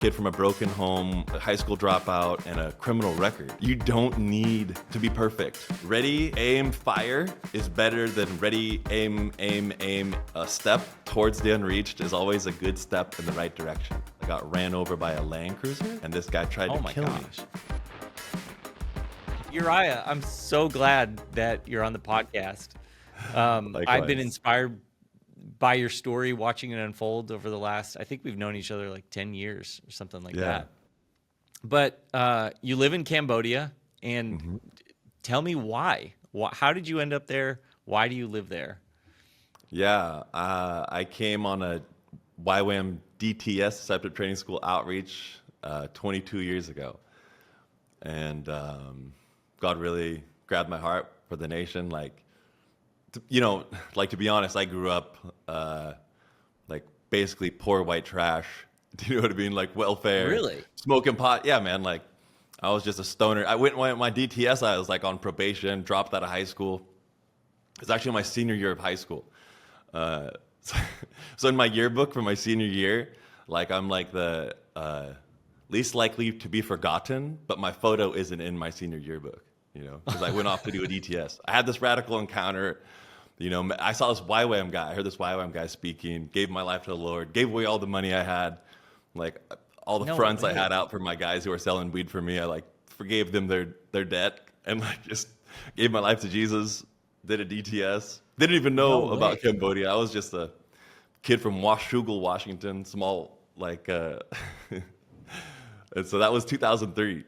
kid from a broken home, a high school dropout, and a criminal record. You don't need to be perfect. Ready, aim, fire is better than ready, aim, aim, aim. A step towards the unreached is always a good step in the right direction. I got ran over by a Land Cruiser, and this guy tried to kill me. Uriah, I'm so glad that you're on the podcast. I've been inspired by your story, watching it unfold over the last, I think we've known each other like 10 years or something like that. But you live in Cambodia, and tell me why. How did you end up there? Why do you live there? Yeah, I came on a YWAM DTS, Discipleship Training School outreach 22 years ago. And God really grabbed my heart for the nation. To be honest, I grew up basically poor white trash. Do you know what I mean? Like welfare. Really? Smoking pot. Yeah, man. I was just a stoner. I went my DTS. I was on probation, dropped out of high school. It was actually my senior year of high school. So in my yearbook for my senior year, I'm the least likely to be forgotten, but my photo isn't in my senior yearbook, because I went off to do a DTS. I had this radical encounter. I saw this YWAM guy. I heard this YWAM guy speaking, gave my life to the Lord, gave away all the money I had, all the fronts I had out for my guys who were selling weed for me. I forgave them their debt and just gave my life to Jesus, did a DTS. Didn't even know about Cambodia. I was just a kid from Washougal, Washington, small, and so that was 2003.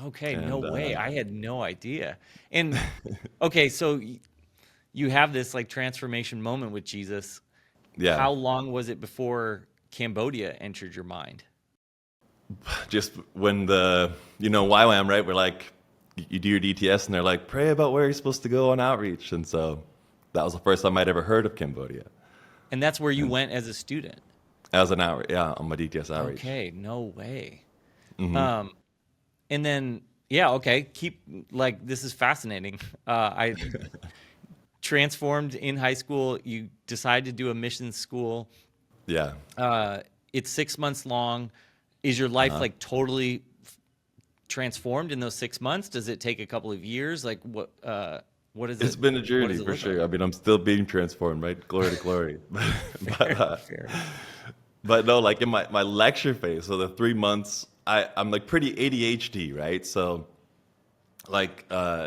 Okay, no way. I had no idea. And okay, so you have this transformation moment with Jesus. Yeah. How long was it before Cambodia entered your mind? Just when the, YWAM, right? We're you do your DTS and they're pray about where you're supposed to go on outreach. And so that was the first time I'd ever heard of Cambodia. And that's where you went as a student? As an outreach, yeah, on my DTS outreach. Okay, no way. And then, okay, this is fascinating. I transformed in high school. You decided to do a mission school. Yeah. It's 6 months long. Is your life totally transformed in those 6 months? Does it take a couple of years? What is it? It's been a journey for sure. I mean, I'm still being transformed, right? Glory to glory. Fair. But no, in my lecture phase, so the 3 months, I'm pretty ADHD, right? So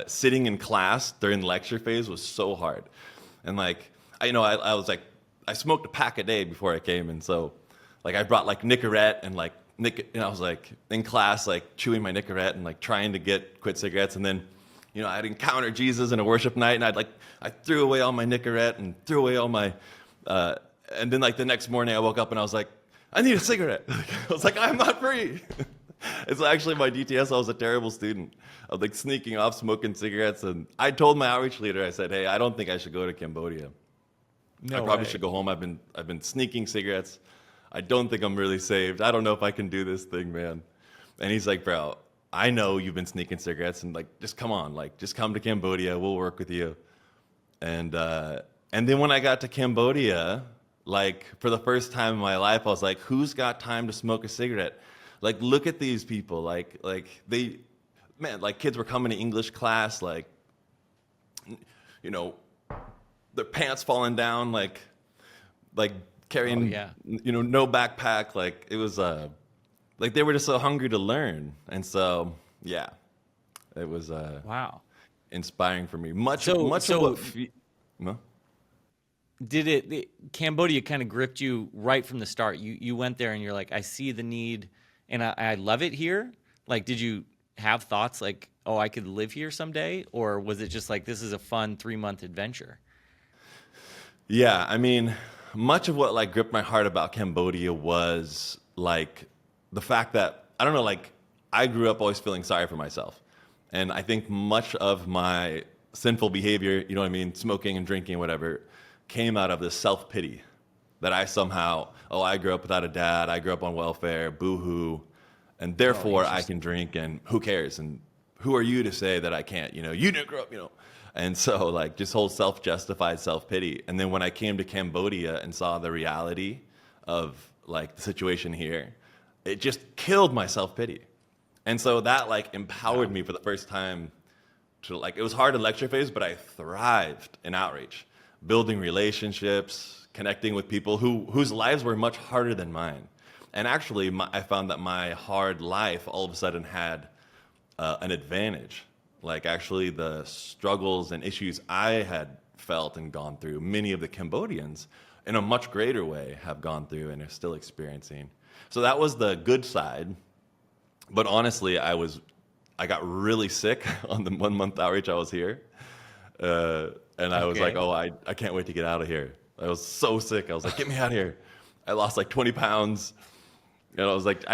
sitting in class during the lecture phase was so hard. And I was I smoked a pack a day before I came. And so I brought Nicorette and I was in class, chewing my Nicorette and trying to quit cigarettes. And then, I'd encounter Jesus in a worship night and I threw away all my Nicorette and threw away all my, and then the next morning I woke up and I was I need a cigarette. I was I'm not free. It's actually my DTS. I was a terrible student. I was sneaking off, smoking cigarettes. And I told my outreach leader, I said, hey, I don't think I should go to Cambodia. I probably should go home. I've been sneaking cigarettes. I don't think I'm really saved. I don't know if I can do this thing, man. And he's bro, I know you've been sneaking cigarettes and just come on, just come to Cambodia. We'll work with you. And then when I got to Cambodia, for the first time in my life, I was who's got time to smoke a cigarette? Look at these people. They, man, kids were coming to English class, their pants falling down, carrying, no backpack. It was, they were just so hungry to learn. And so, yeah, it was, wow, inspiring for me. Much of what, no? Did Cambodia kind of gripped you right from the start? You went there and you're I see the need and I love it here. Did you have thoughts oh, I could live here someday? Or was it just this is a fun 3-month adventure? Yeah, I mean, much of what gripped my heart about Cambodia was the fact that, I don't know, I grew up always feeling sorry for myself. And I think much of my sinful behavior, you know what I mean, smoking and drinking, whatever, came out of this self-pity that I somehow, I grew up without a dad, I grew up on welfare, boo-hoo, and therefore I can drink, and who cares? And who are you to say that I can't? You didn't grow up, And so just whole self-justified self-pity. And then when I came to Cambodia and saw the reality of the situation here, it just killed my self-pity. And so that like empowered me for the first time to like, it was hard in lecture phase, but I thrived in outreach, building relationships, connecting with people whose lives were much harder than mine. And actually, I found that my hard life all of a sudden had an advantage. Like actually the struggles and issues I had felt and gone through, many of the Cambodians in a much greater way have gone through and are still experiencing. So that was the good side. But honestly, I got really sick on the 1 month outreach I was here. And I was like, oh, I can't wait to get out of here. I was so sick. I was like, get me out of here. I lost like 20 pounds. And I was like,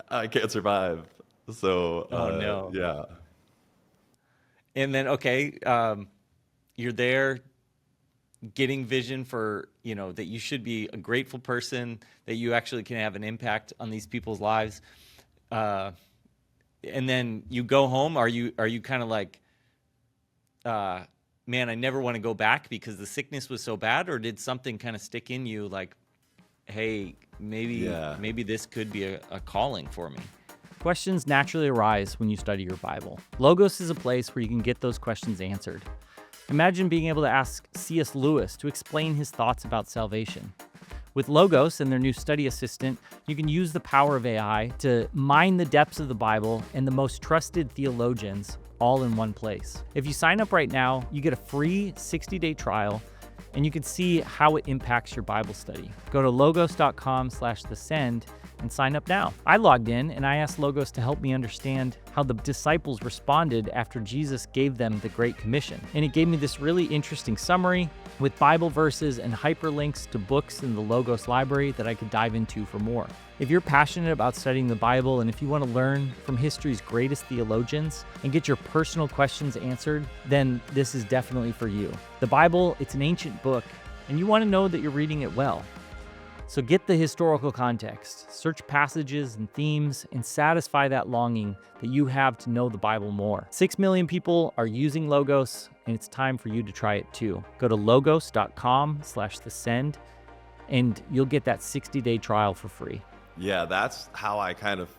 I can't survive. So, oh, no. Yeah. And then, you're there getting vision for, that you should be a grateful person, that you actually can have an impact on these people's lives. And then you go home. Are you kind of like, man, I never want to go back because the sickness was so bad? Or did something kind of stick in you like, hey, maybe this could be a calling for me? Questions naturally arise when you study your Bible. Logos is a place where you can get those questions answered. Imagine being able to ask C.S. Lewis to explain his thoughts about salvation. With Logos and their new study assistant, you can use the power of AI to mine the depths of the Bible and the most trusted theologians all in one place. If you sign up right now, you get a free 60-day trial, and you can see how it impacts your Bible study. Go to logos.com/thesend and sign up now. I logged in and I asked Logos to help me understand how the disciples responded after Jesus gave them the Great Commission. And it gave me this really interesting summary with Bible verses and hyperlinks to books in the Logos library that I could dive into for more. If you're passionate about studying the Bible and if you want to learn from history's greatest theologians and get your personal questions answered, then this is definitely for you. The Bible, it's an ancient book, and you want to know that you're reading it well. So get the historical context, search passages and themes, and satisfy that longing that you have to know the Bible more. 6 million people are using Logos, and it's time for you to try it too. Go to logos.com/thesend, and you'll get that 60-day trial for free. Yeah, that's how I kind of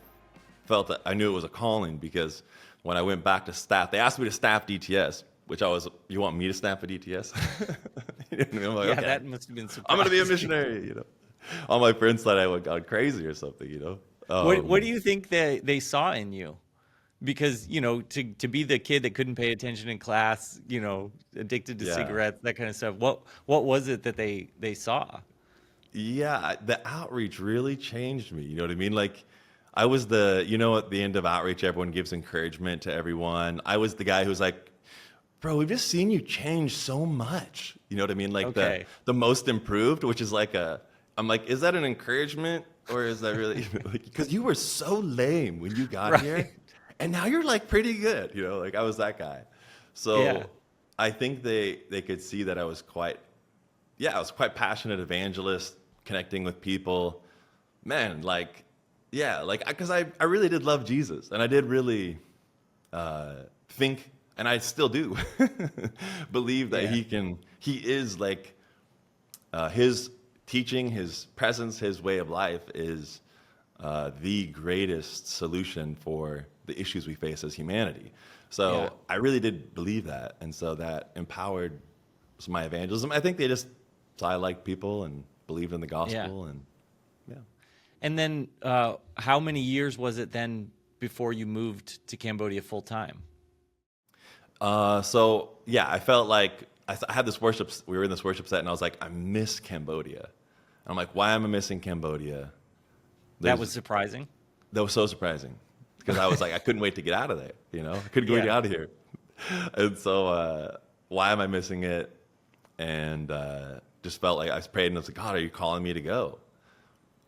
felt that I knew it was a calling, because when I went back to staff, they asked me to staff DTS, which you want me to staff a DTS? I'm like, yeah, okay. That must have been surprising. I'm going to be a missionary, All my friends thought I went gone crazy or something, What do you think they saw in you? Because, to be the kid that couldn't pay attention in class, addicted to cigarettes, that kind of stuff, what was it that they saw? Yeah, the outreach really changed me. You know what I mean? Like, I was at the end of outreach, everyone gives encouragement to everyone. I was the guy who was like, bro, we've just seen you change so much. You know what I mean? Like the most improved, which is like I'm like, is that an encouragement or is that really, because you were so lame when you got here and now you're like pretty good, like I was that guy. So I think they could see that I was quite passionate evangelist, connecting with people, man, because I really did love Jesus, and I did really think, and I still do believe that he is like his teaching, his presence, his way of life is the greatest solution for the issues we face as humanity. So I really did believe that, and so that empowered my evangelism. I think they just saw I liked people and believed in the gospel, and And then how many years was it then before you moved to Cambodia full time? I felt like I had this we were in this worship set, and I was like, I miss Cambodia. I'm like, why am I missing Cambodia? That was surprising. That was so surprising, because I was like, I couldn't wait to get out of there. I couldn't wait to get out of here. And so why am I missing it? And just felt like I prayed, and I was like, God, are you calling me to go?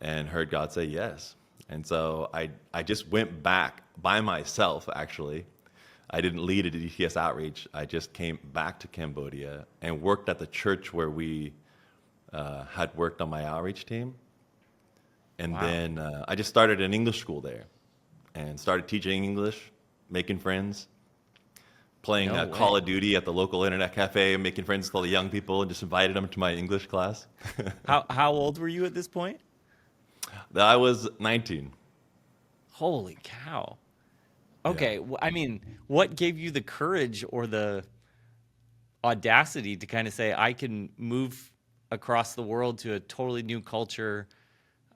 And heard God say yes. And so I just went back by myself, actually. I didn't lead a DTS outreach. I just came back to Cambodia and worked at the church where we had worked on my outreach team. And then I just started an English school there and started teaching English, making friends, playing Call of Duty at the local internet cafe, and making friends with all the young people, and just invited them to my English class. How old were you at this point? I was 19. Holy cow. Okay. Yeah. I mean, what gave you the courage or the audacity to kind of say, I can move across the world to a totally new culture?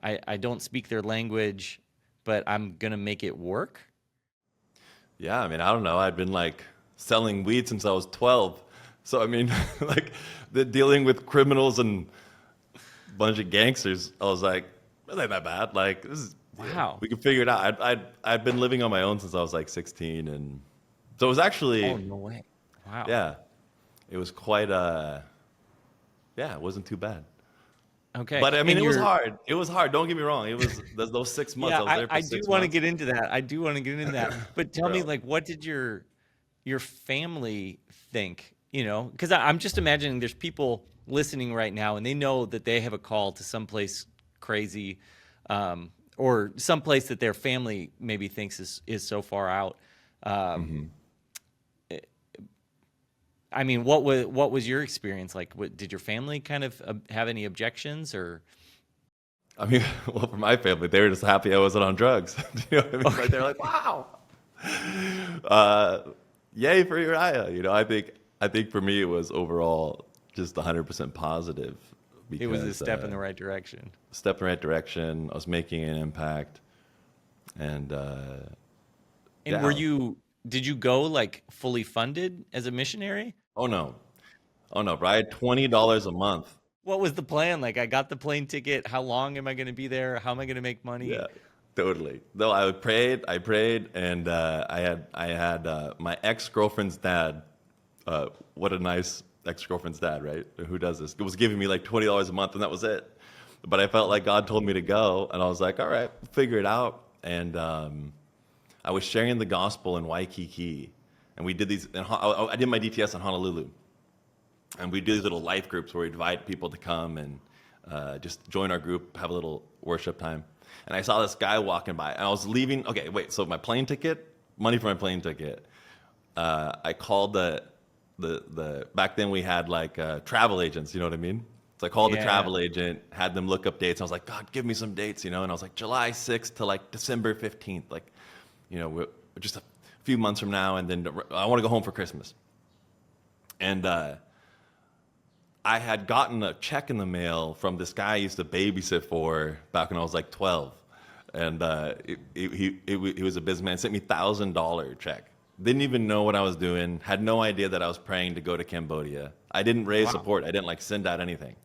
I don't speak their language, but I'm going to make it work? Yeah, I mean, I don't know. I'd been like selling weed since I was 12. So I mean, like dealing with criminals and a bunch of gangsters, I was like, this ain't that bad. Like this is, Wow. we can figure it out. I'd been living on my own since I was like 16, and so it was Oh, actually, no way. Wow. yeah, it was quite yeah, it wasn't too bad. Okay. But I mean, And it was you're, hard. It was hard. Don't get me wrong. It was those 6 months. yeah, I was there for I do six want to months. get into that. I do want to get into that. But tell me, Bro. like, what did your family think? You know, because I'm just imagining there's people listening right now, and they know that they have a call to someplace crazy, or someplace that their family maybe thinks is so far out. Um, I mean, what was your experience like? Did your family kind of have any objections or? I mean, well, for my family, they were just happy I wasn't on drugs. You know what I mean? Like, they're like, wow, yay for Uriah. You know, I think for me it was overall just 100% positive It was a because step in the right direction. step in the right direction. I was making an impact, and And yeah. did you go like fully funded as a missionary? Oh no, oh no, bro. I had $20 a month. What was the plan? Like, I got the plane ticket. How long am I going to be there? How am I going to make Yeah, money? totally. No, I prayed, and I had my ex-girlfriend's dad. What a nice ex-girlfriend's dad, right? Who does this? It was giving me like $20 a month, and that was it. But I felt like God told me to go, and I was like, all right, figure it out. And I was sharing the gospel in Waikiki, and we did these. I did my DTS in Honolulu, and we do these little life groups where we invite people to come and just join our group, have a little worship time. And I saw this guy walking by, and I was leaving. Okay, wait. So my plane ticket, money for my plane ticket. I called the back then we had like travel agents. You know what I mean? So I called the Yeah. travel agent, had them look up dates. I was like, God, give me some dates, you know. And I was like, July 6th to like December 15th, like, you know, we're just a few months from now, and then I want to go home for Christmas. And I had gotten a check in the mail from this guy I used to babysit for back when I was like 12. And he was a businessman, sent me $1,000 check. Didn't even know what I was doing, had no idea that I was praying to go to Cambodia. I didn't raise Wow. support, I didn't like send out anything.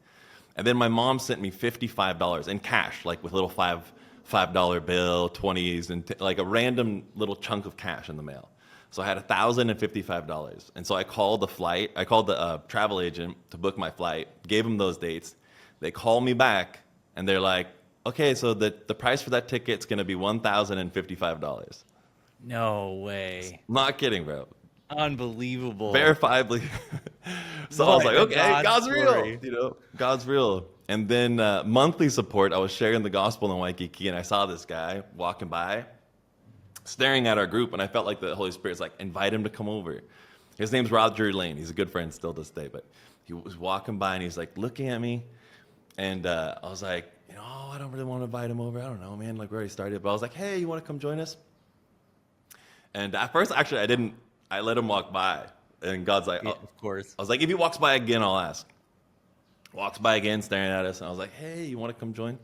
And then my mom sent me $55 in cash, like with little $5 bill, 20s, and like a random little chunk of cash in the mail. So I had $1,055, and so I called the travel agent to book my flight, gave them those dates. They call me back, and they're like, "Okay, so the price for that ticket's gonna be $1,055." No way. Not kidding, bro. Unbelievable. Verifiably. So I was What like, a okay, God God's real. story. You know, God's real. And then monthly support, I was sharing the gospel in Waikiki, and I saw this guy walking by, staring at our group, and I felt like the Holy Spirit's like, invite him to come over. His name's Roger Lane. He's a good friend still to this day, but he was walking by, and he's like looking at me, and I was like, you know, I don't really want to invite him over. I don't know, man. Like, we already started. But I was like, hey, you want to come join us? And at first, actually, I didn't. I let him walk by, and God's like, Yeah, oh. of course. I was like, if he walks by again, I'll ask. Walks by again, staring at us, and I was like, hey, you want to come join?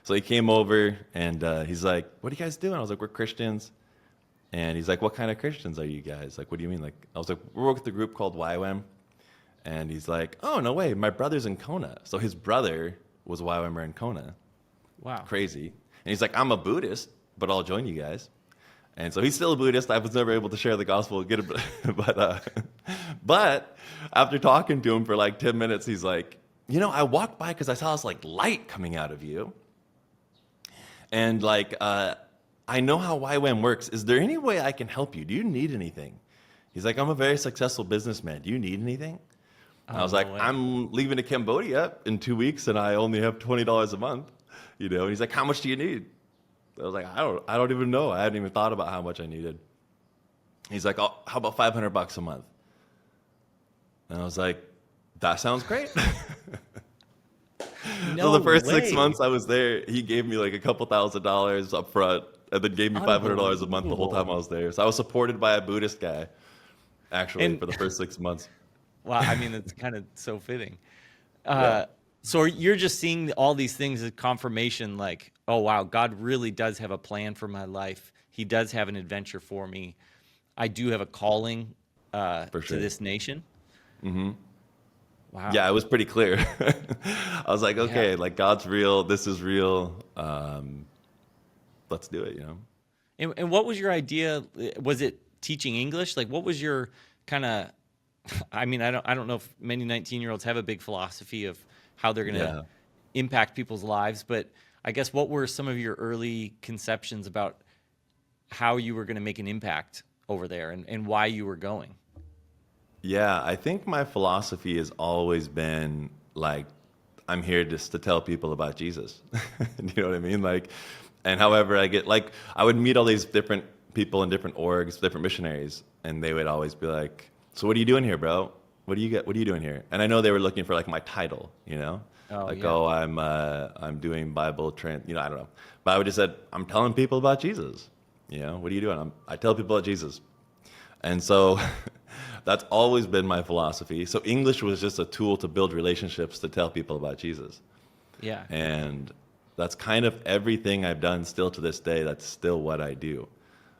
So he came over, and he's like, what are you guys doing? I was like, we're Christians. And he's like, what kind of Christians are you guys? Like, what do you mean? Like, I was like, we're with a group called YWAM. And he's like, oh, no way, my brother's in Kona. So his brother was a YWAMer in Kona. Wow. Crazy. And he's like, I'm a Buddhist, but I'll join you guys. And so he's still a Buddhist. I was never able to share the gospel, but after talking to him for like 10 minutes, he's like, you know, I walked by because I saw this like light coming out of you. And like, I know how YWAM works. Is there any way I can help you? Do you need anything? He's like, I'm a very successful businessman. Do you need anything? And I was no like, way. I'm leaving to Cambodia in 2 weeks, and I only have $20 a month. You know, and he's like, how much do you need? I was like, I don't even know. I hadn't even thought about how much I needed. He's like, oh, how about $500 a month? And I was like, that sounds great. So No the first 6 months way. I was there, he gave me like a couple $1,000s up front, and then gave me $500 a month the whole time I Unbelievable. was there. So I was supported by a Buddhist guy, actually, And for the first 6 months. well, I mean, it's kind of so fitting. Yeah. So you're just seeing all these things as confirmation, like, oh wow, God really does have a plan for my life. He does have an adventure for me. I do have a calling For to sure. this nation. Wow. Yeah, it was pretty clear. I was like, Yeah. okay, like God's real. This is real. Let's do it, And what was your idea? Was it teaching English? Like, what was your kind of? I mean, I don't know if many 19-year-olds have a big philosophy of how they're going to Yeah. impact people's lives, but I guess what were some of your early conceptions about how you were going to make an impact over there and why you were going? Yeah, I think my philosophy has always been like, I'm here just to tell people about Jesus. You know what I mean? Like, and however I get, like, I would meet all these different people in different orgs, different missionaries, and they would always be like, "So what are you doing here, bro? What do you get? What are you doing here?" And I know they were looking for like my title, Oh like, yeah. "Oh, I'm doing Bible I don't know, but I would just said, "I'm telling people about Jesus." What are you doing? I tell people about Jesus. And so that's always been my philosophy. So English was just a tool to build relationships to tell people about Jesus. Yeah. And that's kind of everything I've done still to this day. That's still what I do,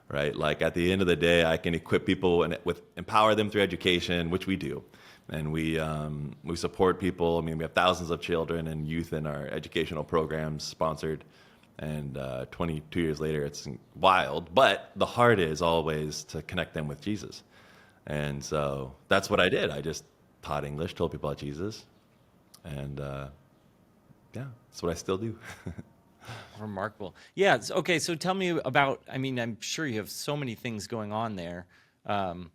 right? Like at the end of the day, I can equip people and empower them through education, which we do. And we support people. I mean, we have thousands of children and youth in our educational programs sponsored. And 22 years later, it's wild. But the heart is always to connect them with Jesus. And so that's what I did. I just taught English, told people about Jesus. And yeah, that's what I still do. Remarkable. Yeah. Okay. So tell me about, I mean, I'm sure you have so many things going on there. I'm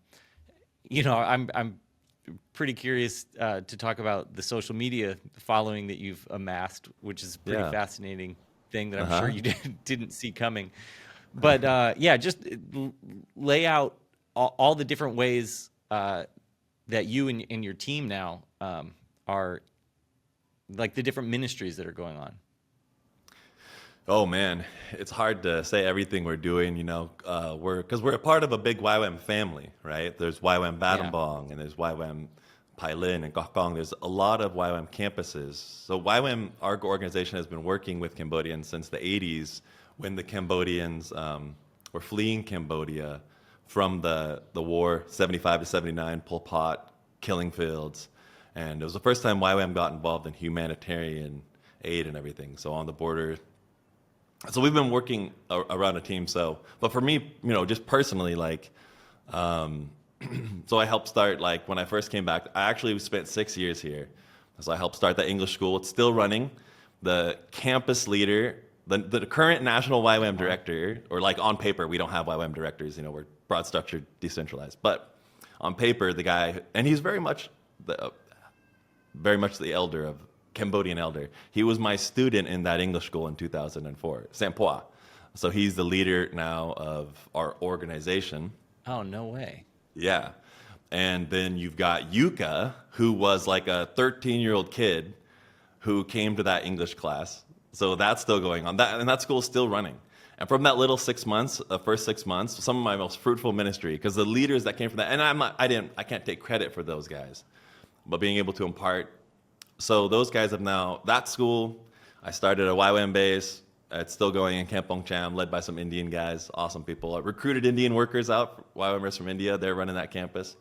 pretty curious to talk about the social media following that you've amassed, which is a pretty Yeah. fascinating thing that I'm Uh-huh. sure you didn't see coming. But yeah, just lay out all the different ways that you and your team now are, like the different ministries that are going on. Oh man, it's hard to say everything we're doing. Because we're a part of a big YWAM family, right? There's YWAM Battambang and there's YWAM Pailin and Gokong. There's a lot of YWAM campuses. So YWAM, our organization, has been working with Cambodians since the 80s when the Cambodians were fleeing Cambodia from the war, 75 to 79, Pol Pot, killing fields. And it was the first time YWAM got involved in humanitarian aid and everything. So on the border. So we've been working around a team. But for me, just personally, like, so I helped start, like, when I first came back, I actually spent 6 years here. So I helped start that English school. It's still running. The campus leader, the current national YWAM director, or like on paper, we don't have YWAM directors, we're broad structured, decentralized. But on paper, the guy, and he's very much the elder of Cambodian elder. He was my student in that English school in 2004, Sampoa. So he's the leader now of our organization. Oh, no way. Yeah. And then you've got Yuka, who was like a 13-year-old kid who came to that English class. So that's still going on. And that school's still running. And from that little 6 months, first 6 months, some of my most fruitful ministry, because the leaders that came from that, and I can't take credit for those guys, but being able to impart. So those guys have now, that school, I started a YWAM base. It's still going in Kampong Cham, led by some Indian guys, awesome people. I recruited Indian workers out, YWAMers from India. They're running that campus.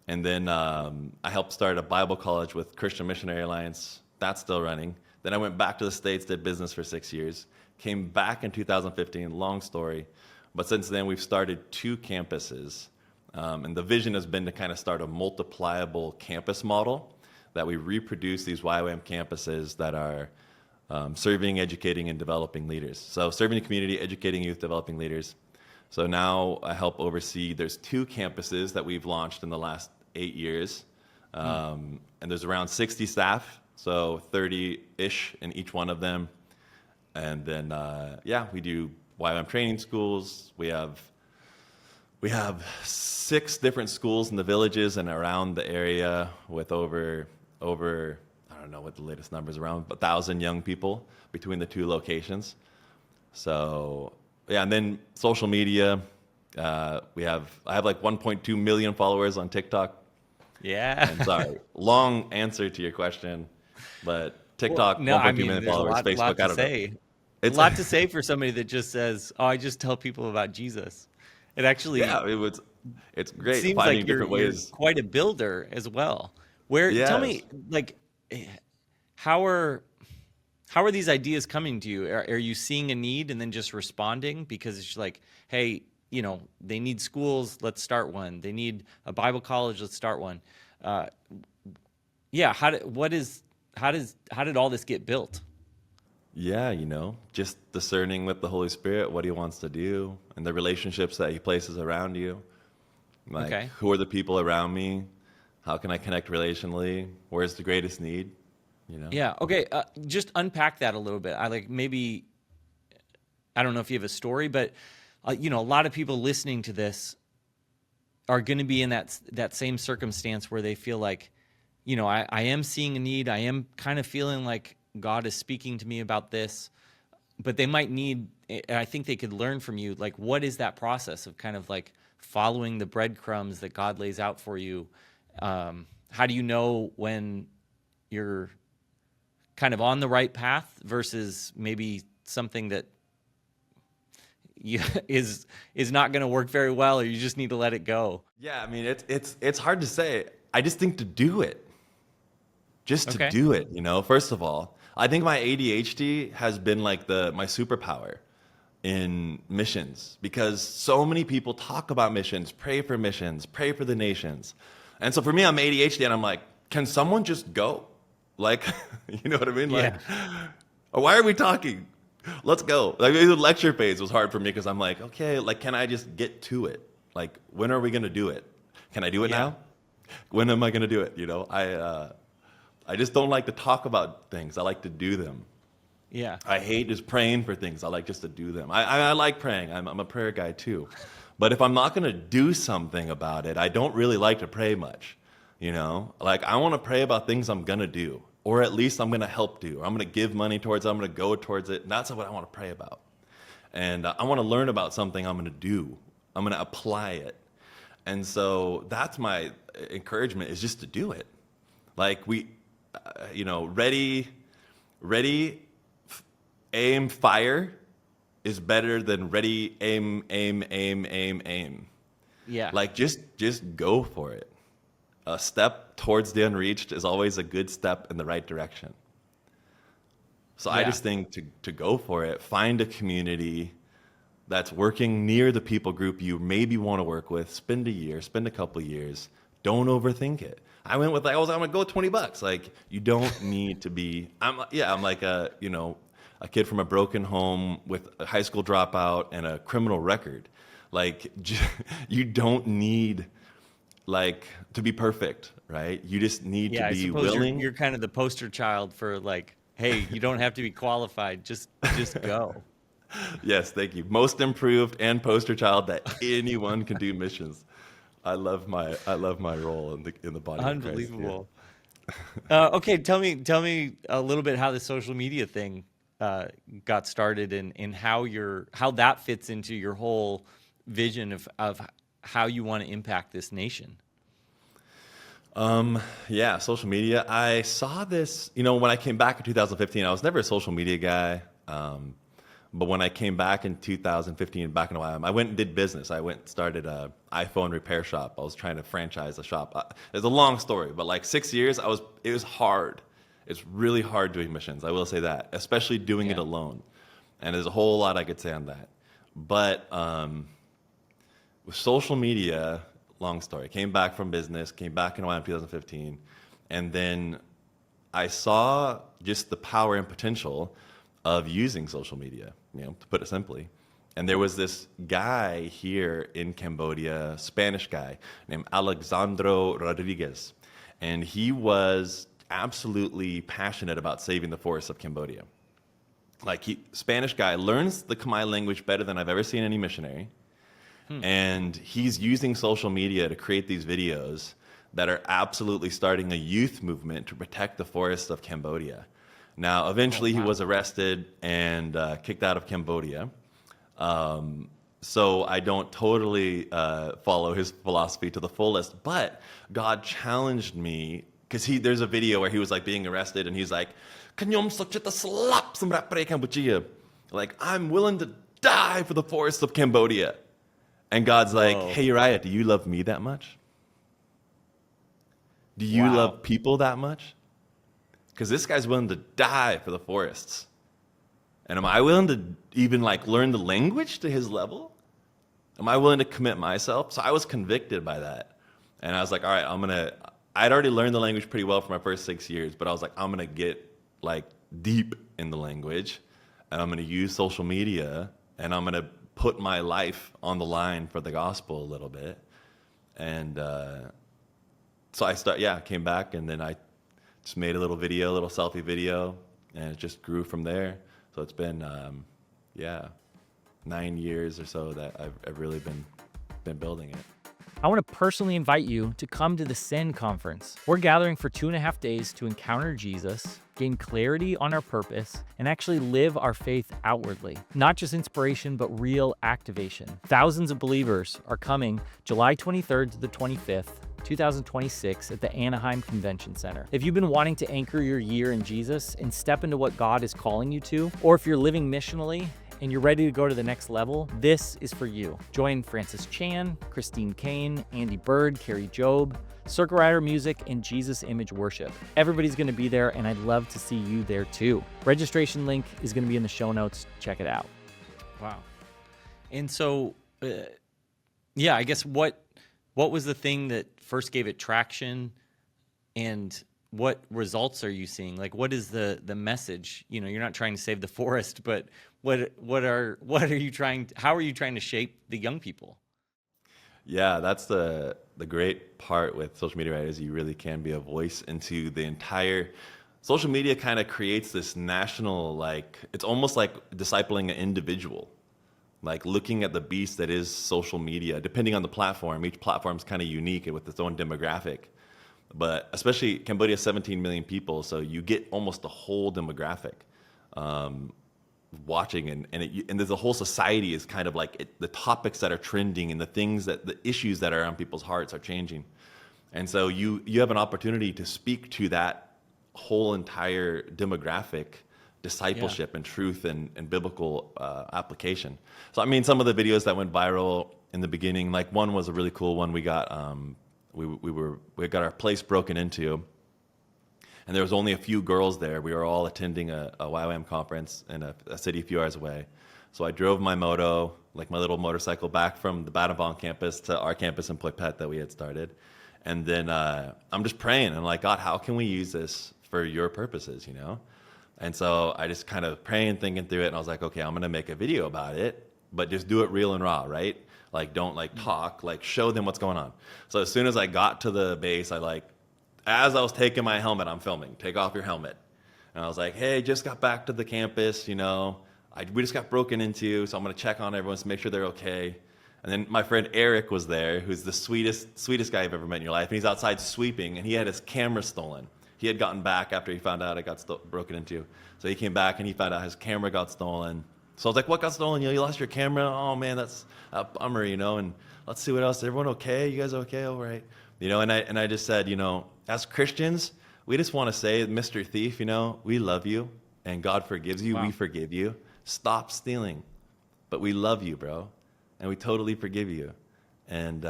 And then I helped start a Bible college with Christian Missionary Alliance. That's still running. Then I went back to the States, did business for 6 years. Came back in 2015, long story. But since then, we've started 2 campuses. And the vision has been to kind of start a multipliable campus model that we reproduce these YWAM campuses that are serving, educating, and developing leaders. So serving the community, educating youth, developing leaders. So now I help oversee, there's 2 campuses that we've launched in the last 8 years. And there's around 60 staff, so 30-ish in each one of them. And then, we do YWAM training schools. We have 6 different schools in the villages and around the area with over don't know what the latest numbers, around 1,000 young people between the two locations. So yeah, and then social media, I have like 1.2 million followers on TikTok. Yeah. And sorry, long answer to your question, but Well, TikTok, no, 1.2 I mean, million there's a followers, lot Facebook, I to don't know. say. A It's lot to say for somebody that just says, "Oh, I just tell people about Jesus." It actually yeah, it's great seems finding like different you're ways. quite a builder as well. Where tell Yes. me, like, eh, how are these ideas coming to you? Are you seeing a need and then just responding because it's like, hey, they need schools, let's start one. They need a Bible college, let's start one. Yeah, how did all this get built? Yeah, just discerning with the Holy Spirit what he wants to do and the relationships that he places around you. Like, Okay. who are the people around me? How can I connect relationally? Where's the greatest need? Yeah. Okay. Just unpack that a little bit. Maybe I don't know if you have a story, but a lot of people listening to this are going to be in that same circumstance where they feel like, I am seeing a need. I am kind of feeling like God is speaking to me about this, but they might need. And I think they could learn from you. Like, what is that process of kind of like following the breadcrumbs that God lays out for you? How do you know when you're kind of on the right path versus maybe something that is not going to work very well, or you just need to let it go? Yeah, I mean, it's hard to say. I just think to do it. Just to Okay. do it, First of all, I think my ADHD has been like my superpower in missions, because so many people talk about missions, pray for the nations. And so for me, I'm ADHD and I'm like, can someone just go? Like, you know what I mean? Like, Yeah. why are we talking? Let's go. Like, the lecture phase was hard for me because I'm like, okay, like, can I just get to it? Like, when are we going to do it? Can I do it Yeah. now? When am I going to do it? I just don't like to talk about things. I like to do them. Yeah. I hate just praying for things. I like just to do them. I like praying. I'm a prayer guy too. But if I'm not going to do something about it, I don't really like to pray much. Like, I want to pray about things I'm going to do, or at least I'm going to help do, or I'm going to give money towards it, I'm going to go towards it. And that's what I want to pray about. And I want to learn about something I'm going to do. I'm going to apply it. And so that's my encouragement, is just to do it. Like, ready, aim, fire is better than ready, aim, aim, aim, aim, aim. Yeah. Like, just go for it. A step towards the unreached is always a good step in the right direction. So I Yeah. just think to go for it, find a community that's working near the people group you maybe want to work with, spend a couple of years. Don't overthink it. I went with, I'm going to go $20. Like, you don't need to be, I'm like a kid from a broken home with a high school dropout and a criminal record. Like, you don't need, like, to be perfect, right? You just need Yeah. to I be suppose willing. you're kind of the poster child for like, hey, you don't have to be qualified. Just go. Yes, thank you. Most improved and poster child that anyone can do missions. I love my role in the body of Christ. Unbelievable. Okay, tell me a little bit how the social media thing got started, and how that fits into your whole vision of how you want to impact this nation. Yeah, social media. I saw this, when I came back in 2015. I was never a social media guy. But when I came back in 2015, back in Ohio, I went and did business. I went and started an iPhone repair shop. I was trying to franchise a shop. It's a long story, but like 6 years, it was hard. It's really hard doing missions. I will say that, especially doing it Yeah. alone. And there's a whole lot I could say on that. But with social media, long story. Came back from business, came back in Ohio in 2015, and then I saw just the power and potential of using social media, to put it simply. And there was this guy here in Cambodia, Spanish guy, named Alexandro Rodriguez. And he was absolutely passionate about saving the forests of Cambodia. Like, Spanish guy, learns the Khmer language better than I've ever seen any missionary. And he's using social media to create these videos that are absolutely starting a youth movement to protect the forests of Cambodia. Now, eventually he was arrested and kicked out of Cambodia. So I don't totally follow his philosophy to the fullest, but God challenged me because there's a video where he was like being arrested and he's like, "Kanyom sakchita slap samrat pre Cambodia." Like, I'm willing to die for the forests of Cambodia. And God's like, "Hey, Uriah, do you love me that much? Do you love people that much? Because this guy's willing to die for the forests. And am I willing to even like learn the language to his level? Am I willing to commit myself?" So I was convicted by that. And I was like, all right, I'd already learned the language pretty well for my first 6 years, but I was like, I'm going to get like deep in the language, and I'm going to use social media, and I'm going to put my life on the line for the gospel a little bit. And so I came back, and then I just made a little selfie video, and it just grew from there. So it's been, 9 years or so that I've really been building it. I want to personally invite you to come to the Send Conference. We're gathering for 2.5 days to encounter Jesus, gain clarity on our purpose, and actually live our faith outwardly. Not just inspiration, but real activation. Thousands of believers are coming July 23rd to the 25th, 2026 at the Anaheim Convention Center. If you've been wanting to anchor your year in Jesus and step into what God is calling you to, or if you're living missionally and you're ready to go to the next level, this is for you. Join Francis Chan, Christine Kane, Andy Bird, Carrie Job, Circle Rider Music, and Jesus Image Worship. Everybody's going to be there, and I'd love to see you there too. Registration link is going to be in the show notes. Check it out. Wow. And so, I guess what was the thing that first gave it traction, and what results are you seeing? Like, what is the message? You know, you're not trying to save the forest, but how are you trying to shape the young people? Yeah, that's the great part with social media, right? Is you really can be a voice into the entire. Social media kind of creates this national, like, it's almost like discipling an individual, like looking at the beast that is social media. Depending on the platform, each platform is kind of unique and with its own demographic. But especially Cambodia, 17 million people, so you get almost the whole demographic watching, and there's a whole society is kind of like the topics that are trending and the issues that are on people's hearts are changing. And so you have an opportunity to speak to that whole entire demographic, discipleship and truth and biblical application. So I mean, some of the videos that went viral in the beginning, like one was a really cool one. We got we got our place broken into, and there was only a few girls there. We were all attending a YWAM conference in a city a few hours away. So I drove my moto, like my little motorcycle, back from the Battambang campus to our campus in Poipet that we had started. And then I'm just praying. I'm like, God, how can we use this for your purposes, you know? And so I just kind of praying, thinking through it, and I was like, okay, I'm going to make a video about it, but just do it real and raw, right? Like, don't like talk, like show them what's going on. So as soon as I got to the base, as I was taking my helmet, I'm filming, take off your helmet. And I was like, hey, just got back to the campus, you know, we just got broken into, so I'm going to check on everyone to make sure they're okay. And then my friend Eric was there, who's the sweetest guy you've ever met in your life. And he's outside sweeping, and he had his camera stolen. He had gotten back after he found out it got broken into. So he came back, and he found out his camera got stolen. So I was like, what got stolen? You lost your camera? Oh, man, that's a bummer, you know. And let's see what else. Is everyone okay? You guys okay? All right. You know, and I just said, you know, as Christians, we just want to say, Mr. Thief, you know, we love you, and God forgives you. Wow. We forgive you. Stop stealing. But we love you, bro, and we totally forgive you. And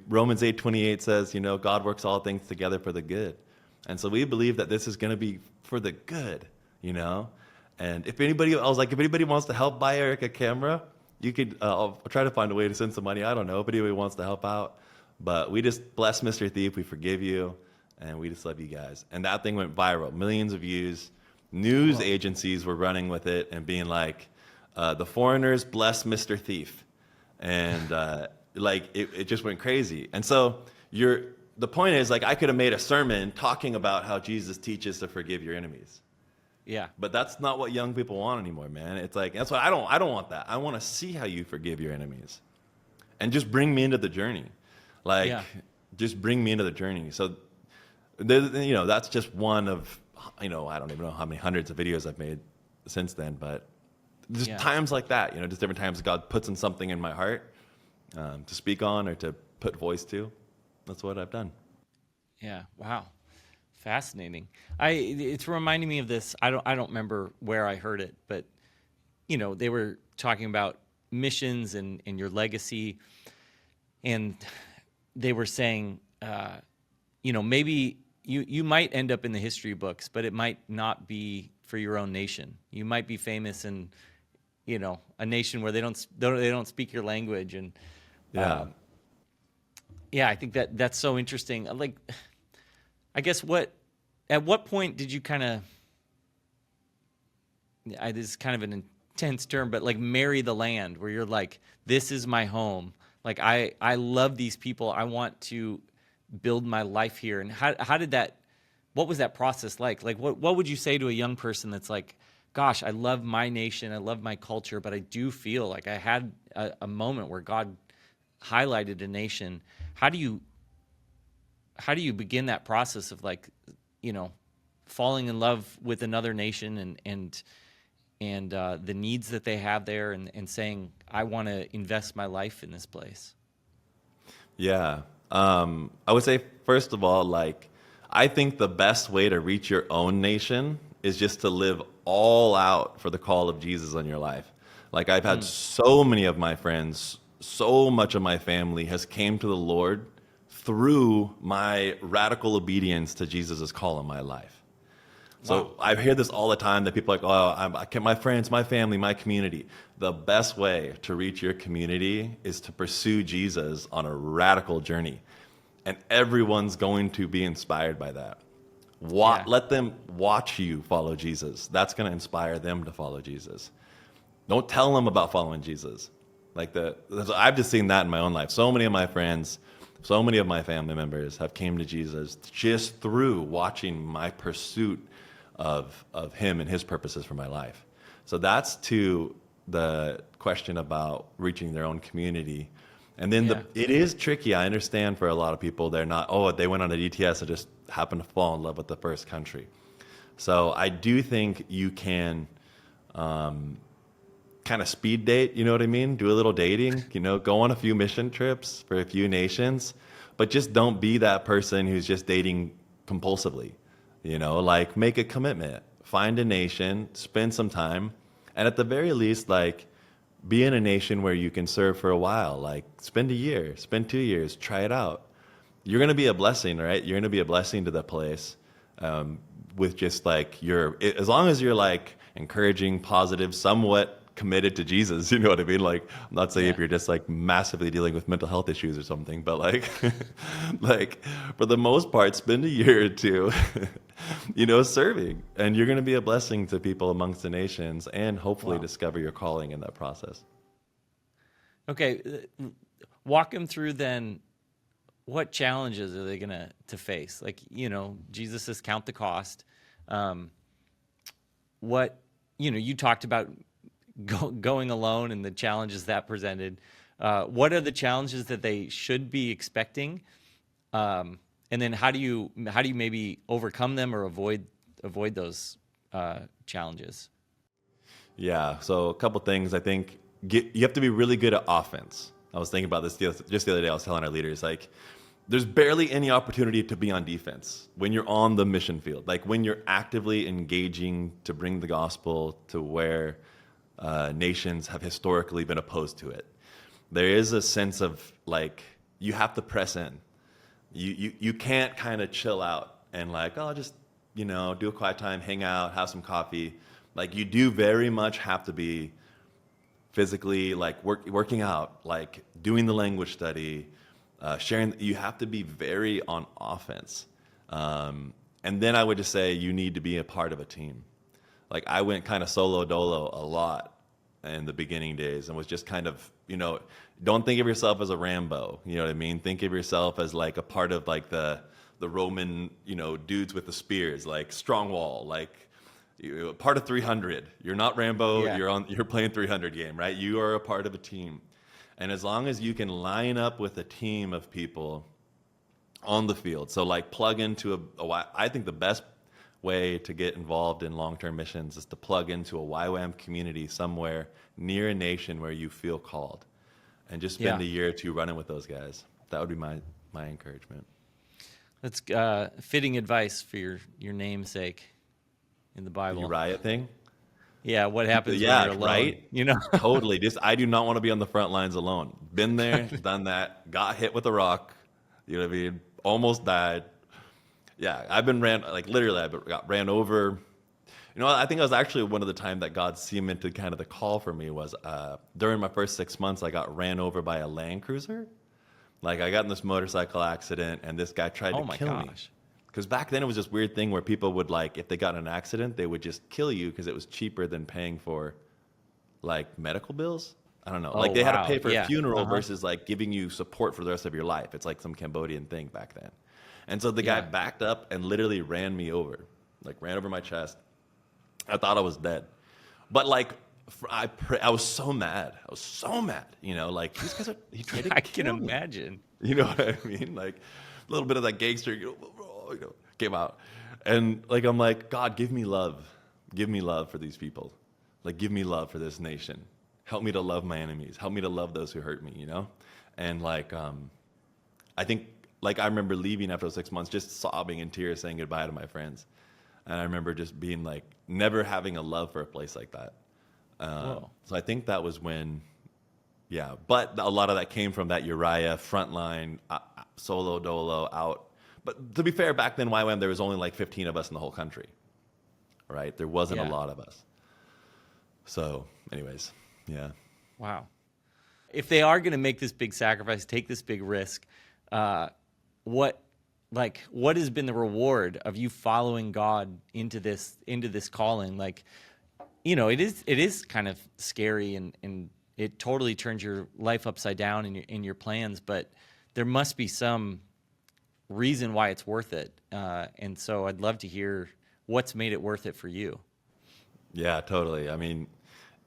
Romans 8:28 says, you know, God works all things together for the good. And so we believe that this is going to be for the good, you know. And if anybody wants to help buy Eric a camera, you could, I'll try to find a way to send some money. I don't know if anybody wants to help out. But we just bless Mr. Thief. We forgive you. And we just love you guys. And that thing went viral. Millions of views. News agencies were running with it and being like, the foreigners bless Mr. Thief. And it just went crazy. And so the point is, like, I could have made a sermon talking about how Jesus teaches to forgive your enemies. Yeah. But that's not what young people want anymore, man. It's like, that's what I don't want that. I want to see how you forgive your enemies. And just bring me into the journey. Like, just bring me into the journey. So, that's just one of, I don't even know how many hundreds of videos I've made since then, but just times like that, just different times God puts in something in my heart to speak on or to put voice to. That's what I've done. Yeah. Wow. Fascinating. It's reminding me of this. I don't remember where I heard it, but they were talking about missions and your legacy, and they were saying, maybe you might end up in the history books, but it might not be for your own nation. You might be famous in, a nation where they don't speak your language, and I think that's so interesting. Like, I guess at what point did you kind of, this is kind of an intense term, but like marry the land, where you're like, this is my home. Like, I love these people. I want to build my life here. And how did that, what was that process like? Like, what would you say to a young person that's like, gosh, I love my nation, I love my culture, but I do feel like I had a moment where God highlighted a nation. How do you begin that process of, like, falling in love with another nation and the needs that they have there, and saying, I want to invest my life in this place? Yeah. I would say, first of all, like, I think the best way to reach your own nation is just to live all out for the call of Jesus on your life. Like, I've had so many of my friends, so much of my family has came to the Lord through my radical obedience to Jesus' call in my life. So I hear this all the time, that people are like, my friends, my family, my community. The best way to reach your community is to pursue Jesus on a radical journey. And everyone's going to be inspired by that. Let them watch you follow Jesus. That's going to inspire them to follow Jesus. Don't tell them about following Jesus. I've just seen that in my own life. So many of my friends, so many of my family members have came to Jesus just through watching my pursuit of him and his purposes for my life. So that's to the question about reaching their own community. And then it is tricky. I understand for a lot of people, they're not, they went on a DTS and just happened to fall in love with the first country. So I do think you can kind of speed date, you know what I mean? Do a little dating, go on a few mission trips for a few nations, but just don't be that person who's just dating compulsively. Like, make a commitment, find a nation, spend some time, and at the very least, like, be in a nation where you can serve for a while. Like, spend a year, spend 2 years, try it out. You're going to be a blessing, right? You're going to be a blessing to the place with just like as long as you're like encouraging, positive, somewhat committed to Jesus, you know what I mean? Like, I'm not saying if you're just like massively dealing with mental health issues or something, but like, like for the most part, spend a year or two, serving, and you're going to be a blessing to people amongst the nations, and hopefully discover your calling in that process. Okay. Walk them through then, what challenges are they going to face? Like, Jesus says, count the cost. You talked about going alone and the challenges that presented. What are the challenges that they should be expecting? And then how do you maybe overcome them or avoid those challenges? Yeah. So a couple things. I think you have to be really good at offense. I was thinking about this just the other day. I was telling our leaders, like, there's barely any opportunity to be on defense when you're on the mission field. Like, when you're actively engaging to bring the gospel to where nations have historically been opposed to it. There is a sense of, like, you have to press in. You can't kind of chill out and like, just, do a quiet time, hang out, have some coffee. Like, you do very much have to be physically, like, working out, like doing the language study, sharing. You have to be very on offense. And then I would just say you need to be a part of a team. Like, I went kind of solo dolo a lot in the beginning days and was just kind of, don't think of yourself as a Rambo. You know what I mean? Think of yourself as like a part of like the Roman, dudes with the spears, like strong wall, like part of 300. You're not Rambo. Yeah. You're playing 300 game, right? You are a part of a team. And as long as you can line up with a team of people on the field. So like plug into I think the best way to get involved in long-term missions is to plug into a YWAM community somewhere near a nation where you feel called, and just spend a year or two running with those guys. That would be my encouragement. That's fitting advice for your namesake in the Bible. The Uriah thing? Yeah, what happens when you're alone? Right? You know? Totally. I do not want to be on the front lines alone. Been there, done that, got hit with a rock, you know what I mean? Almost died. Yeah, I've been literally I got ran over. You know, I think it was actually one of the time that God cemented kind of the call for me was during my first 6 months, I got ran over by a Land Cruiser. Like I got in this motorcycle accident and this guy tried to kill me. Because back then it was this weird thing where people would if they got in an accident, they would just kill you because it was cheaper than paying for medical bills. I don't know. They had to pay for a funeral versus giving you support for the rest of your life. It's like some Cambodian thing back then. And so the guy backed up and literally ran me over, ran over my chest. I thought I was dead. But I was so mad. You know, these guys he tried to kill me. I can imagine. You know what I mean? A little bit of that gangster, came out. And I'm like, God, give me love. Give me love for these people. Give me love for this nation. Help me to love my enemies. Help me to love those who hurt me, you know? And I think I remember leaving after 6 months, just sobbing in tears, saying goodbye to my friends. And I remember just being never having a love for a place like that. So I think that was when, but a lot of that came from that Uriah frontline, solo dolo out. But to be fair, back then, YWAM, there was only 15 of us in the whole country, right? There wasn't a lot of us. So anyways, yeah. Wow. If they are going to make this big sacrifice, take this big risk, what has been the reward of you following God into this calling? You know, it is kind of scary and it totally turns your life upside down in your plans, but there must be some reason why it's worth it. And so I'd love to hear what's made it worth it for you. Yeah, totally. I mean,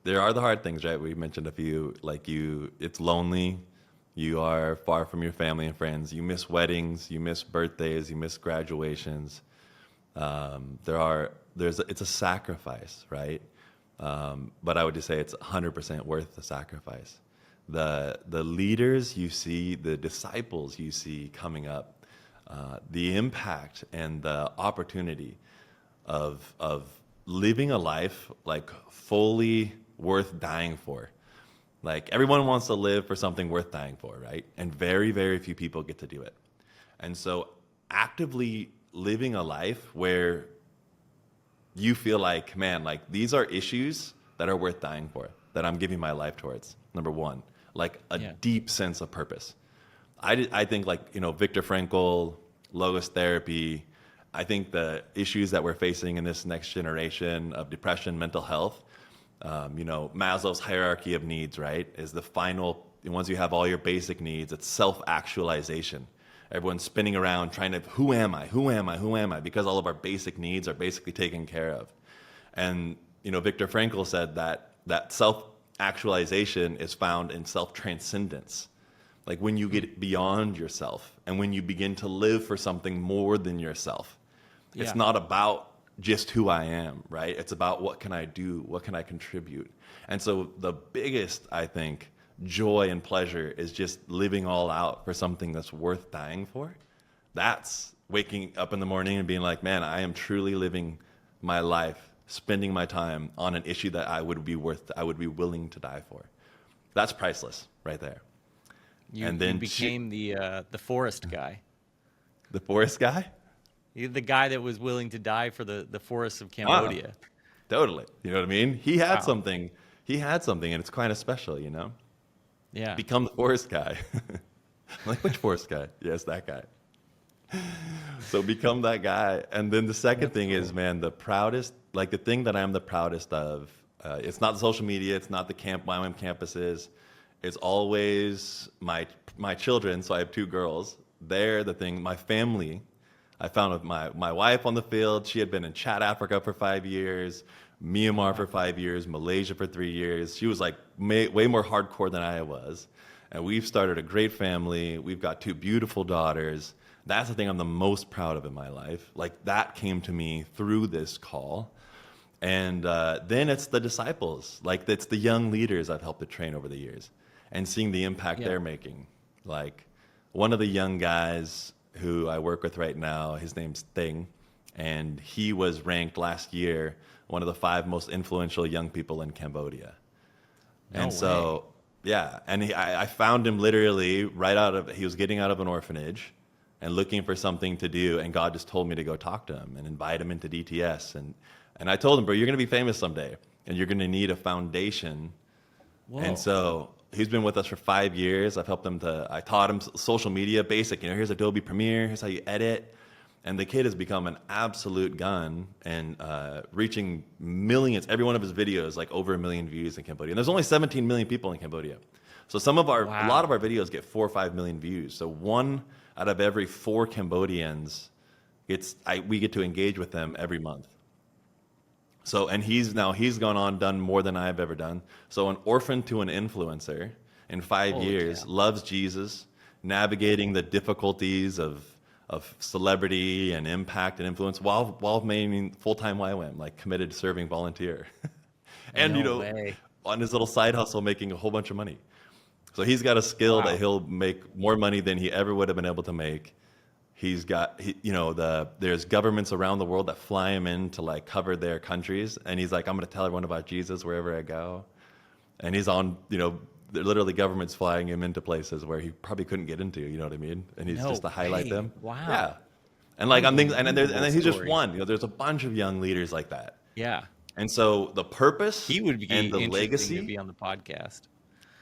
there are the hard things, right? We mentioned a few, it's lonely. You are far from your family and friends. You miss weddings, you miss birthdays, you miss graduations. It's a sacrifice, right? But I would just say it's 100% worth the sacrifice. The leaders you see, the disciples you see coming up, the impact and the opportunity of living a life fully worth dying for. Everyone wants to live for something worth dying for, right? And very, very few people get to do it. And so actively living a life where you feel man, these are issues that are worth dying for, that I'm giving my life towards. Number one, deep sense of purpose. I think Viktor Frankl, Logos therapy, I think the issues that we're facing in this next generation of depression, mental health, Maslow's hierarchy of needs, right, is the final, once you have all your basic needs, it's self-actualization. Everyone's spinning around trying to, who am I? Because all of our basic needs are basically taken care of. And, Viktor Frankl said that self-actualization is found in self-transcendence. When you get beyond yourself and when you begin to live for something more than yourself. Yeah. It's not about just who I am, right? It's about what can I do? What can I contribute? And so the biggest, I think, joy and pleasure is just living all out for something that's worth dying for. That's waking up in the morning and being man, I am truly living my life, spending my time on an issue that I would be willing to die for. That's priceless right there. You became the forest guy. The forest guy? You're the guy that was willing to die for the forests of Cambodia. Totally. You know what I mean? He had something. He had something, and it's kind of special, Yeah. Become the forest guy. Which forest guy? Yes, that guy. So become that guy. And then the second thing is, man, the proudest, the thing that I'm the proudest of, it's not the social media, it's not the YWAM campuses. It's always my children. So I have 2 girls. They're the thing. My family. I found with my wife on the field. She had been in Chad, Africa for 5 years, Myanmar for 5 years, Malaysia for 3 years. She was way more hardcore than I was. And we've started a great family. We've got 2 beautiful daughters. That's the thing I'm the most proud of in my life. Like that came to me through this call. And then it's the disciples, like it's the young leaders I've helped to train over the years and seeing the impact they're making. Like one of the young guys who I work with right now, his name's Thing, and he was ranked last year one of the 5 most influential young people in Cambodia. No And so, yeah, and I found him literally he was getting out of an orphanage and looking for something to do, and God just told me to go talk to him and invite him into DTS. And I told him, bro, you're going to be famous someday, and you're going to need a foundation. Whoa. And so he's been with us for 5 years. I taught him social media basic, here's Adobe Premiere, here's how you edit. And the kid has become an absolute gun and reaching millions. Every one of his videos, like over 1 million views in Cambodia. And there's only 17 million people in Cambodia. So a lot of our videos get 4 or 5 million views. So 1 out of every 4 Cambodians we get to engage with them every month. So, and he's gone on, done more than I've ever done. So an orphan to an influencer in 5 years, loves Jesus, navigating the difficulties of celebrity and impact and influence while remaining full-time YWAM, like committed serving volunteer. And, on his little side hustle, making a whole bunch of money. So he's got a skill that he'll make more money than he ever would have been able to make. He's got, there's governments around the world that fly him in to like cover their countries. And he's like, I'm going to tell everyone about Jesus wherever I go. And he's on, literally governments flying him into places where he probably couldn't get into, you know what I mean? And he's just to highlight them. Wow. Yeah. And like, I'm thinking, and then he's just one, there's a bunch of young leaders like that. Yeah. And so the purpose He would be and the interesting legacy to be on the podcast.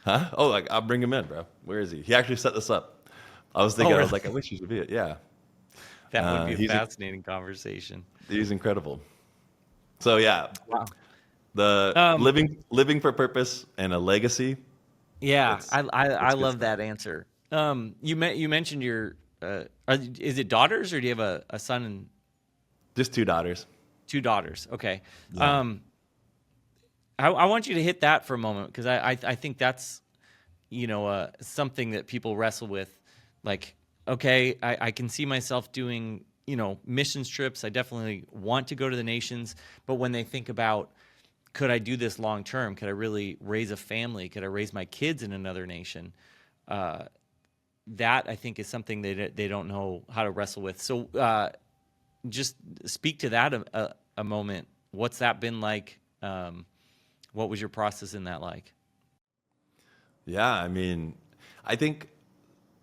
Huh? Oh, like I'll bring him in, bro. Where is he? He actually set this up. I was thinking, I was like, I wish he should be it. Yeah. That would be a fascinating conversation. He's incredible. So yeah, Wow. the living for purpose and a legacy. Yeah, I love stuff. that answer. You mentioned your is it daughters or do you have a son and Just 2 daughters. 2 daughters? Okay. Yeah. I want you to hit that for a moment because I think that's something that people wrestle with. Like, okay, I can see myself doing missions trips. I definitely want to go to the nations, but when they think about, could I do this long term? Could I really raise a family? Could I raise my kids in another nation? That I think is something they don't know how to wrestle with. So just speak to that a moment. What's that been like? What was your process in that like? Yeah, I mean, I think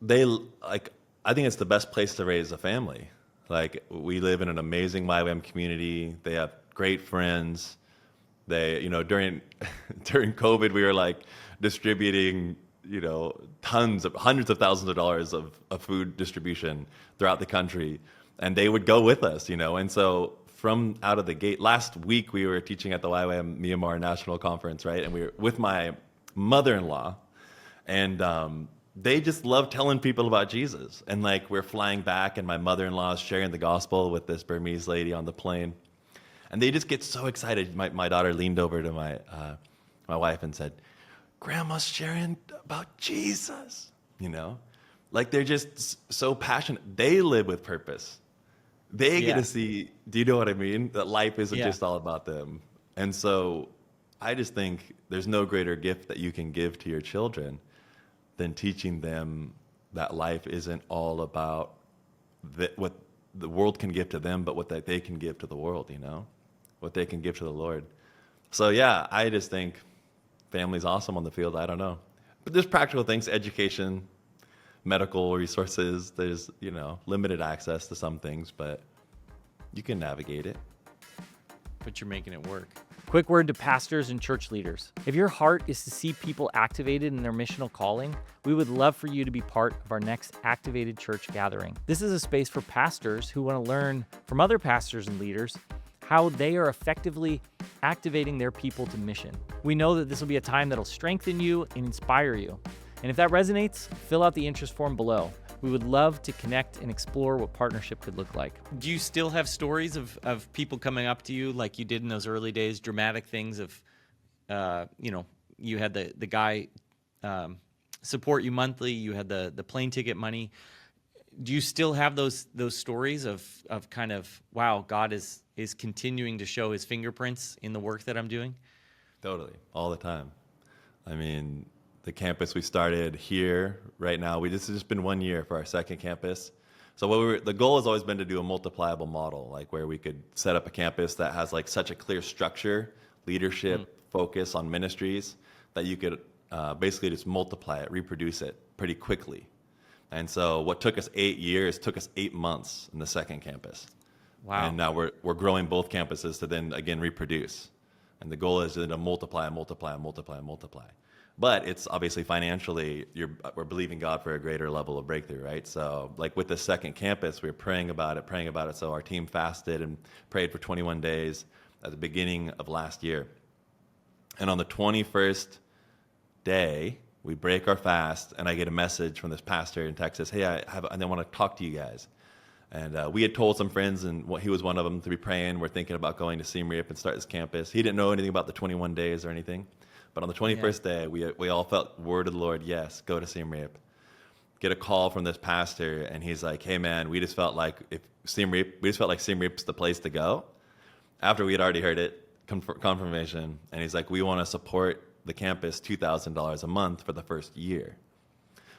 I think it's the best place to raise a family. Like we live in an amazing YWAM community. They have great friends. They, during COVID, we were like distributing, hundreds of thousands of dollars of food distribution throughout the country. And they would go with us, and so from out of the gate, last week we were teaching at the YWAM Myanmar National Conference, right? And we were with my mother-in-law, and they just love telling people about Jesus. And like we're flying back, and my mother-in-law is sharing the gospel with this Burmese lady on the plane, and they just get so excited. My daughter leaned over to my wife and said, "Grandma's sharing about Jesus," like they're just so passionate. They live with purpose. They get to see, do you know what I mean? That life isn't just all about them. And so I just think there's no greater gift that you can give to your children than teaching them that life isn't all about what the world can give to them, but what they can give to the world, what they can give to the Lord. So yeah, I just think family's awesome on the field. I don't know. But there's practical things, education, medical resources. There's, limited access to some things, but you can navigate it. But you're making it work. Quick word to pastors and church leaders. If your heart is to see people activated in their missional calling, we would love for you to be part of our next Activated Church gathering. This is a space for pastors who want to learn from other pastors and leaders how they are effectively activating their people to mission. We know that this will be a time that'll strengthen you and inspire you. And if that resonates, fill out the interest form below. We would love to connect and explore what partnership could look like. Do you still have stories of people coming up to you like you did in those early days, dramatic things of, you had the guy support you monthly, you had the plane ticket money. do you still have those stories of kind of, wow, God is continuing to show his fingerprints in the work that I'm doing? Totally, all the time. I mean, the campus we started here right now, this has just been 1 year for our second campus. So the goal has always been to do a multipliable model, like where we could set up a campus that has like such a clear structure, leadership, focus on ministries, that you could basically just multiply it, reproduce it pretty quickly. And so what took us 8 years took us 8 months in the second campus. Wow. And now we're growing both campuses to then again reproduce. And the goal is to multiply. But it's obviously financially, we're believing God for a greater level of breakthrough, right? So like with the second campus, we were praying about it. So our team fasted and prayed for 21 days at the beginning of last year. And on the 21st day, we break our fast, and I get a message from this pastor in Texas. Hey, I want to talk to you guys. And we had told some friends, and he was one of them, to be praying. We're thinking about going to Siem Reap and start this campus. He didn't know anything about the 21 days or anything. But on the 21st day, we all felt word of the Lord, yes, go to Siem Reap. Get a call from this pastor, and he's like, hey, man, we just felt like Siem Reap's the place to go. After we had already heard it, confirmation, and he's like, we want to support the campus $2,000 a month for the first year.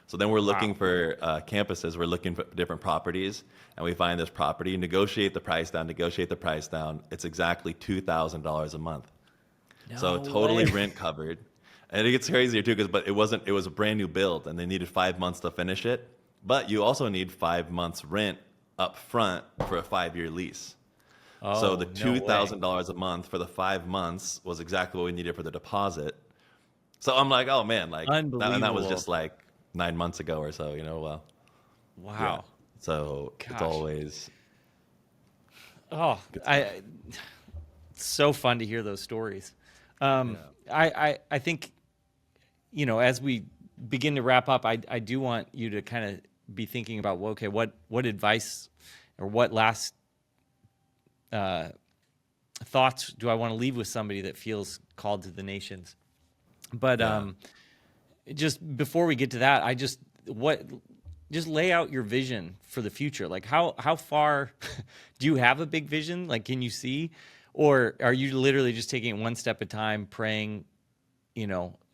So then we're looking for campuses. We're looking for different properties, and we find this property, negotiate the price down. It's exactly $2,000 a month. So totally rent covered. And it gets crazier too, but it was a brand new build, and they needed 5 months to finish it. But you also need 5 months rent up front for a 5-year lease. So the $2,000 a month for the 5 months was exactly what we needed for the deposit. So I'm like, oh man, like and that was just like 9 months ago or so, Wow. Yeah. So it's always. It's so fun to hear those stories. I think, as we begin to wrap up, I do want you to kind of be thinking about, well, okay, what advice or what last thoughts do I want to leave with somebody that feels called to the nations? But just before we get to that, just lay out your vision for the future. Like how far do you have a big vision? Like, can you see, or are you literally just taking it one step at a time, praying,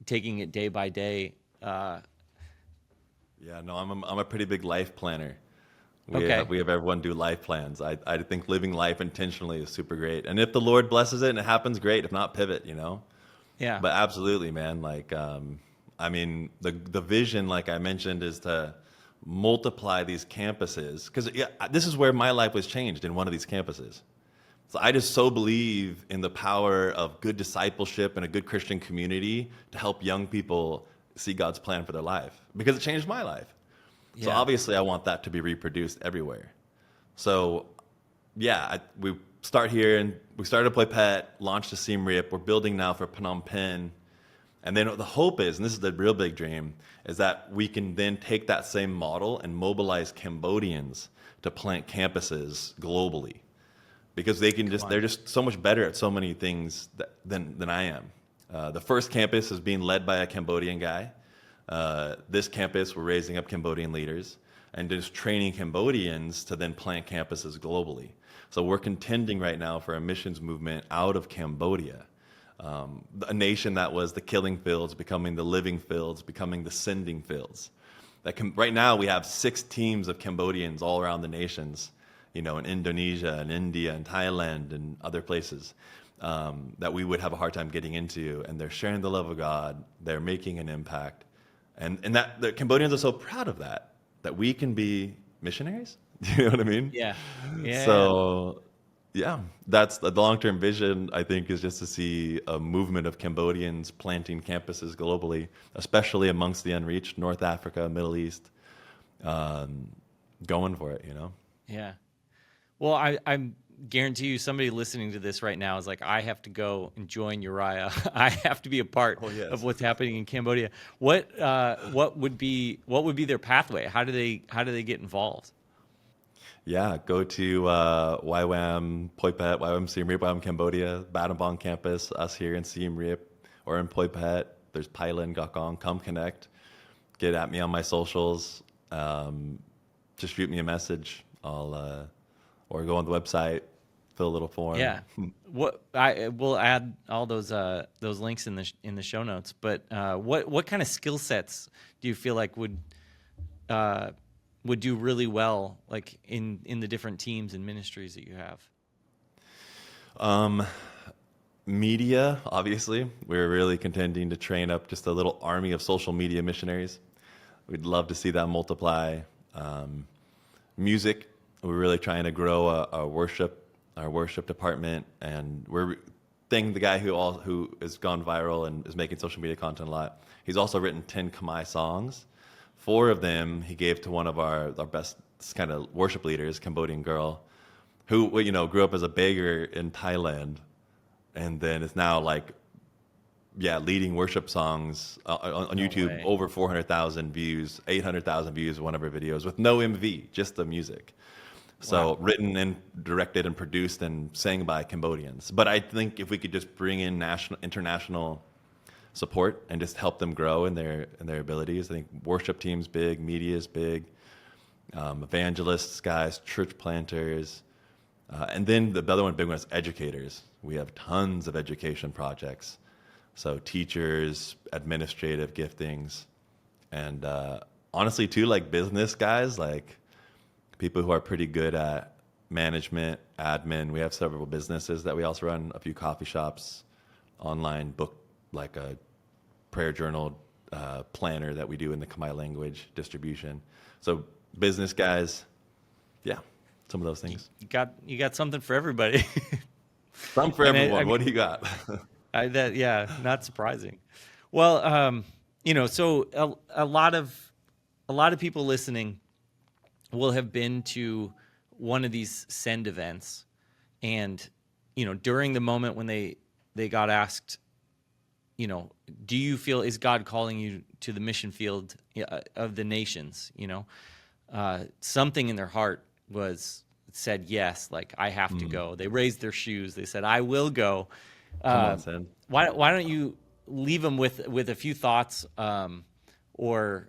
taking it day by day? I'm a pretty big life planner. We Okay. have everyone do life plans. I think living life intentionally is super great. And if the Lord blesses it and it happens, great. If not, pivot, Yeah. But absolutely, man. Like, the vision, like I mentioned, is to multiply these campuses. Because this is where my life was changed, in one of these campuses. So I just so believe in the power of good discipleship and a good Christian community to help young people see God's plan for their life, because it changed my life. Yeah. So obviously I want that to be reproduced everywhere. So we start here, and we started to play pet, launched to Siem Reap. We're building now for Phnom Penh. And then the hope is, and this is the real big dream, is that we can then take that same model and mobilize Cambodians to plant campuses globally. Because they're just so much better at so many things than I am. The first campus is being led by a Cambodian guy. This campus, we're raising up Cambodian leaders and just training Cambodians to then plant campuses globally. So we're contending right now for a missions movement out of Cambodia, a nation that was the killing fields, becoming the living fields, becoming the sending fields. Right now we have 6 teams of Cambodians all around the nations, in Indonesia and India and Thailand and other places, that we would have a hard time getting into. And they're sharing the love of God. They're making an impact. And that the Cambodians are so proud of that we can be missionaries. Do you know what I mean? Yeah. So, that's the long-term vision, I think, is just to see a movement of Cambodians planting campuses globally, especially amongst the unreached, North Africa, Middle East, going for it, Yeah. Well, I guarantee you somebody listening to this right now is like, I have to go and join Uriah. I have to be a part of what's happening in Cambodia. What would be their pathway? How do they get involved? Yeah, go to YWAM Poipet, YWAM Siem Reap, YWAM Cambodia, Battambang campus, us here in Siem Reap, or in Poipet. There's Paila and Gakong. Come connect. Get at me on my socials. just shoot me a message. Or go on the website, fill a little form. Yeah. We'll add all those links in the show notes. But what kind of skill sets do you feel like would do really well, like in the different teams and ministries that you have? Media, obviously. We're really contending to train up just a little army of social media missionaries. We'd love to see that multiply. Music, we're really trying to grow our worship department, and we're thanking the guy who has gone viral and is making social media content a lot. He's also written 10 Khmer songs. 4 of them he gave to one of our best kind of worship leaders, Cambodian girl, who grew up as a beggar in Thailand, and then is now leading worship songs on YouTube. Way. Over 400,000 views, 800,000 views of one of her videos with no MV, just the music. So Wow. written and directed and produced and sang by Cambodians. But I think if we could just bring in international support and just help them grow in their abilities, I think worship team's big, media is big, evangelists, guys, church planters, and then the other big one is educators. We have tons of education projects. So teachers, administrative giftings, and honestly too, like business guys, like people who are pretty good at management, admin. We have several businesses that we also run, a few coffee shops, online book, like a prayer journal planner that we do in the Khmer language distribution. So business guys, yeah, some of those things. You got something for everybody. Some for And everyone. I mean, What do you got? not surprising. Well, so a lot of people listening will have been to one of these send events, and during the moment when they got asked, do you feel, is God calling you to the mission field of the nations? Something in their heart said yes, like I have to go. They raised their shoes. They said, I will go. Come on, Sam. Why don't you leave them with a few thoughts, or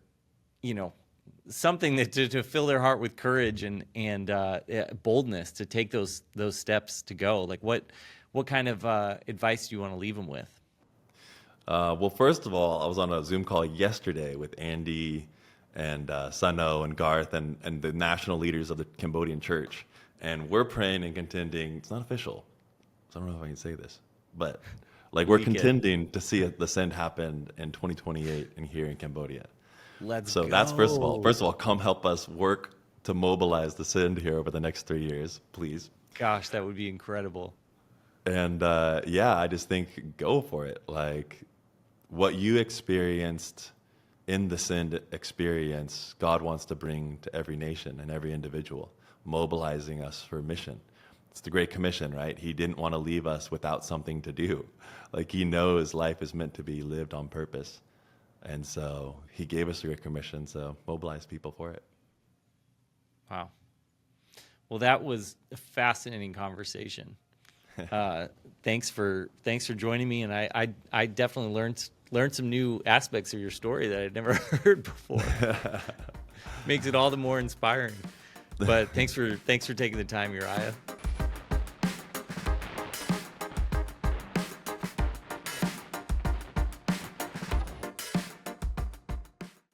something to fill their heart with courage and boldness to take those steps to go? Like what kind of advice do you want to leave them with? Well, first of all, I was on a Zoom call yesterday with Andy and Sano and Garth and the national leaders of the Cambodian church. And we're praying and contending. It's not official, so I don't know if I can say this, but we're contending to see the send happen in 2028 and here in Cambodia. Let's So go. that's first of all, come help us work to mobilize the send here over the next 3 years, please. Gosh, that would be incredible. And I just think go for it. Like what you experienced in the send experience, God wants to bring to every nation and every individual, mobilizing us for mission. It's the Great Commission, right? He didn't want to leave us without something to do. Like he knows life is meant to be lived on purpose. And so he gave us the Great Commission, so mobilize people for it. Wow. Well, that was a fascinating conversation. Thanks for joining me, and I definitely learned some new aspects of your story that I'd never heard before. Makes it all the more inspiring. But thanks for taking the time, Uriah.